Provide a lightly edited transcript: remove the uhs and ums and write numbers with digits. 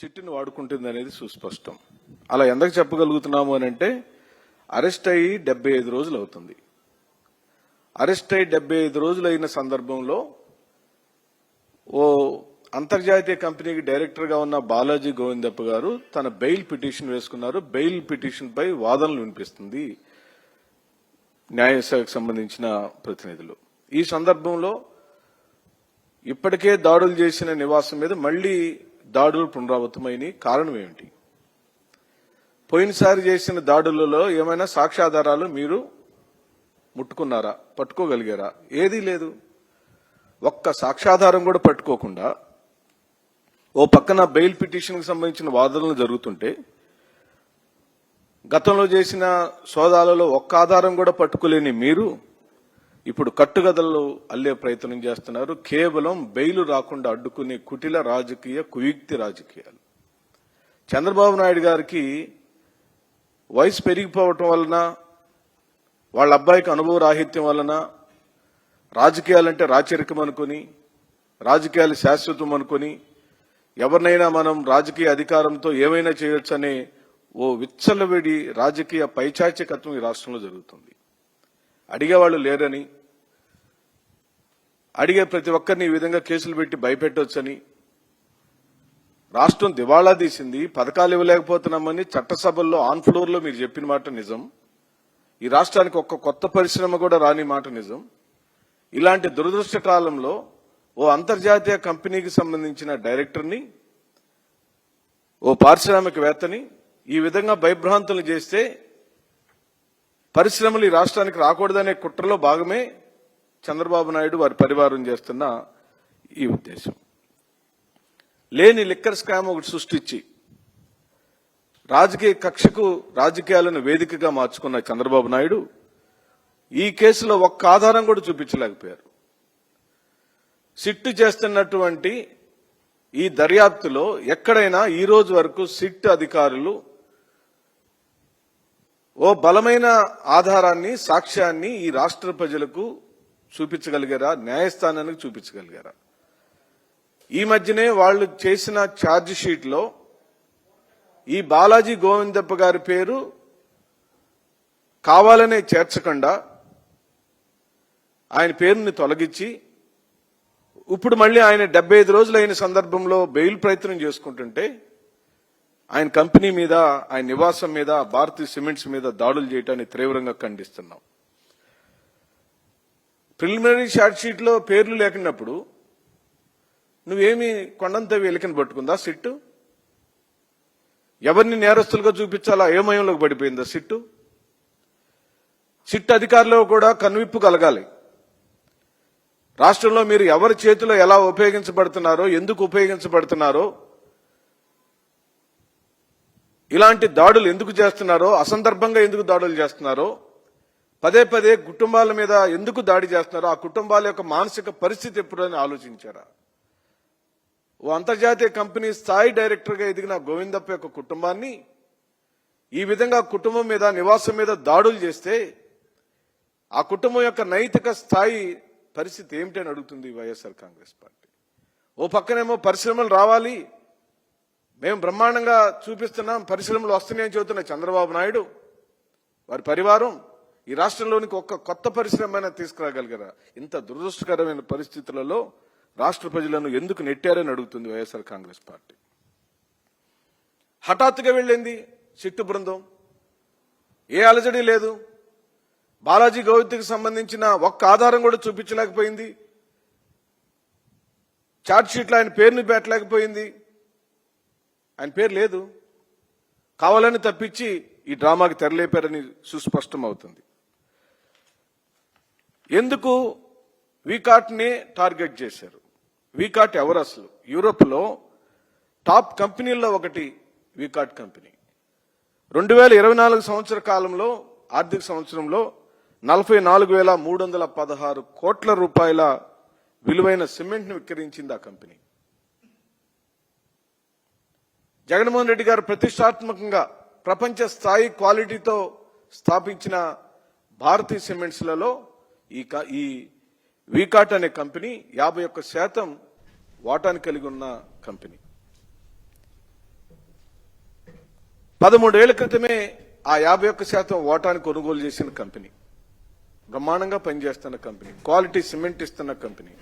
సిట్టుని వాడుకుంటుంది అనేది సుస్పష్టం. అలా ఎందుకు చెప్పగలుగుతున్నాము అని అంటే అరెస్ట్ అయ్యి 75 రోజులు అవుతుంది. అరెస్ట్ అయ్యి 75 రోజులు అయిన సందర్భంలో ఓ అంతర్జాతీయ కంపెనీకి డైరెక్టర్ గా ఉన్న బాలాజీ గోవిందప్ప గారు తన బెయిల్ పిటిషన్ వేసుకున్నారు. బెయిల్ పిటిషన్ పై వాదనలు వినిపిస్తుంది న్యాయశాఖకు సంబంధించిన ప్రతినిధులు. ఈ సందర్భంలో ఇప్పటికే దాడులు చేసిన నివాసం మీద మళ్లీ దాడులు పునరావృతమైన కారణం ఏమిటి? పోయినసారి చేసిన దాడులలో ఏమైనా సాక్ష్యాధారాలు మీరు ముట్టుకున్నారా, పట్టుకోగలిగారా? ఏదీ లేదు. ఒక్క సాక్ష్యాధారం కూడా పట్టుకోకుండా ఓ పక్కన బెయిల్ పిటిషన్కి సంబంధించిన వాదనలు జరుగుతుంటే గతంలో చేసిన సోదాలలో ఒక్క ఆధారం కూడా పట్టుకోలేని మీరు ఇప్పుడు కట్టుగదలు అల్లే ప్రయత్నం చేస్తున్నారు. కేవలం బెయిలు రాకుండా అడ్డుకునే కుటిల రాజకీయ కుయుక్తి రాజకీయాలు. చంద్రబాబు నాయుడు గారికి వయసు పెరిగిపోవటం వలన, వాళ్ళ అబ్బాయికి అనుభవ రాహిత్యం వలన రాజకీయాలంటే రాచరికం అనుకుని, రాజకీయాలు శాశ్వతం అనుకుని ఎవరినైనా మనం రాజకీయ అధికారంతో ఏమైనా చేయొచ్చనే ఓ విచ్చలవిడి రాజకీయ పైచాచికత్వం ఈ రాష్ట్రంలో జరుగుతుంది. అడిగేవాళ్లు లేరని, అడిగే ప్రతి ఒక్కరిని ఈ విధంగా కేసులు పెట్టి భయపెట్టొచ్చని, రాష్ట్రం దివాళా తీసింది, పథకాలు ఇవ్వలేకపోతున్నామని చట్టసభల్లో ఆన్ ఫ్లోర్ లో మీరు చెప్పిన మాట నిజం. ఈ రాష్ట్రానికి ఒక్క కొత్త పరిశ్రమ కూడా రాని మాట నిజం. ఇలాంటి దురదృష్ట కాలంలో ఓ అంతర్జాతీయ కంపెనీకి సంబంధించిన డైరెక్టర్ని, ఓ పారిశ్రామికవేత్తని ఈ విధంగా భయభ్రాంతులు చేస్తే పరిశ్రమలు ఈ రాష్ట్రానికి రాకూడదనే కుట్రలో భాగమే చంద్రబాబు నాయుడు వారి పరివారం చేస్తున్న ఈ ఉద్దేశం. లేని లిక్కర్ స్కామ్ ఒకటి సృష్టించి రాజకీయ కక్షకు రాజకీయాలను వేదికగా మార్చుకున్న చంద్రబాబు నాయుడు ఈ కేసులో ఒక్క ఆధారం కూడా చూపించలేకపోయారు. సిట్ చేస్తున్నటువంటి ఈ దర్యాప్తులో ఎక్కడైనా ఈ రోజు వరకు సిట్ అధికారులు ఓ బలమైన ఆధారాన్ని, సాక్ష్యాన్ని ఈ రాష్ట్ర ప్రజలకు చూపించగలిగారా? న్యాయస్థానానికి చూపించగలిగారా? ఈ మధ్యనే వాళ్ళు చేసిన ఛార్జ్ షీట్ లో ఈ బాలాజీ గోవిందప్ప గారి పేరు కావాలనే చేర్చకుండా ఆయన పేరుని తొలగించి ఇప్పుడు మళ్లీ ఆయన 75 రోజులు అయిన సందర్భంలో బెయిల్ ప్రయత్నం చేసుకుంటుంటే ఆయన కంపెనీ మీద, ఆయన నివాసం మీద, భారతీయ సిమెంట్స్ మీద దాడులు చేయడాన్ని తీవ్రంగా ఖండిస్తున్నాం. ప్రిలిమినరీ ఛార్జ్ షీట్ లో పేర్లు లేకున్నప్పుడు నువ్వేమి కొండంతవి ఎలికని పట్టుకుందా సిట్టు? ఎవరిని నేరస్తులుగా చూపించాలా ఏమయంలోకి పడిపోయిందా సిట్టు? సిట్ అధికారులు కూడా కనువిప్పు కలగాలి. రాష్ట్రంలో మీరు ఎవరి చేతిలో ఎలా ఉపయోగించబడుతున్నారో, ఎందుకు ఉపయోగించబడుతున్నారో, ఇలాంటి దాడులు ఎందుకు చేస్తున్నారో, అసందర్భంగా ఎందుకు దాడులు చేస్తున్నారో, పదే పదే కుటుంబాల మీద ఎందుకు దాడి చేస్తున్నారో, ఆ కుటుంబాల యొక్క మానసిక పరిస్థితి ఎప్పుడని ఆలోచించారా? ఓ అంతర్జాతీయ కంపెనీ స్థాయి డైరెక్టర్ గా ఎదిగిన గోవిందప్ప యొక్క కుటుంబాన్ని ఈ విధంగా కుటుంబం మీద, నివాసం మీద దాడులు చేస్తే ఆ కుటుంబం యొక్క నైతిక స్థాయి పరిస్థితి ఏమిటని అడుగుతుంది వైఎస్ఆర్ కాంగ్రెస్ పార్టీ. ఓ పక్కనేమో పరిశ్రమలు రావాలి, మేము బ్రహ్మాండంగా చూపిస్తున్నాం, పరిశ్రమలు వస్తున్నాయని చెబుతున్న చంద్రబాబు నాయుడు వారి పరివారం ఈ రాష్ట్రంలోనికి ఒక్క కొత్త పరిశ్రమ తీసుకురాగలిగారా? ఇంత దురదృష్టకరమైన పరిస్థితులలో రాష్ట్ర ప్రజలను ఎందుకు నెట్టారని అడుగుతుంది వైఎస్ఆర్ కాంగ్రెస్ పార్టీ. హఠాత్తుగా వెళ్ళింది సిట్టు బృందం, ఏ అలజడి లేదు. బాలాజీ గోవిందకి సంబంధించిన ఒక్క ఆధారం కూడా చూపించలేకపోయింది. ఛార్జ్ షీట్లో ఆయన పేరుని పెట్టలేకపోయింది. ఆయన పేరు లేదు. కావాలని తప్పించి ఈ డ్రామాకి తెరలేపారని సుస్పష్టం అవుతుంది. ఎందుకు వీకాట్ ని టార్గెట్ చేశారు? వీకాట్ ఎవరు అసలు? యూరోప్ లో టాప్ కంపెనీల్లో ఒకటి వీకాట్ కంపెనీ. 2024 సంవత్సర కాలంలో, ఆర్థిక సంవత్సరంలో 44,316 కోట్ల రూపాయల విలువైన సిమెంట్ ను విక్రయించింది ఆ కంపెనీ. జగన్మోహన్ రెడ్డి గారు ప్రతిష్టాత్మకంగా ప్రపంచ స్థాయి క్వాలిటీతో స్థాపించిన భారతీయ సిమెంట్స్లలో ఈ వీకాట్ అనే కంపెనీ 51% వాటాను కలిగి ఉన్న కంపెనీ. 13 క్రితమే ఆ 51% ఓటాను కొనుగోలు చేసిన కంపెనీ, బ్రహ్మాండంగా పనిచేస్తున్న కంపెనీ, క్వాలిటీ సిమెంట్ ఇస్తున్న కంపెనీ.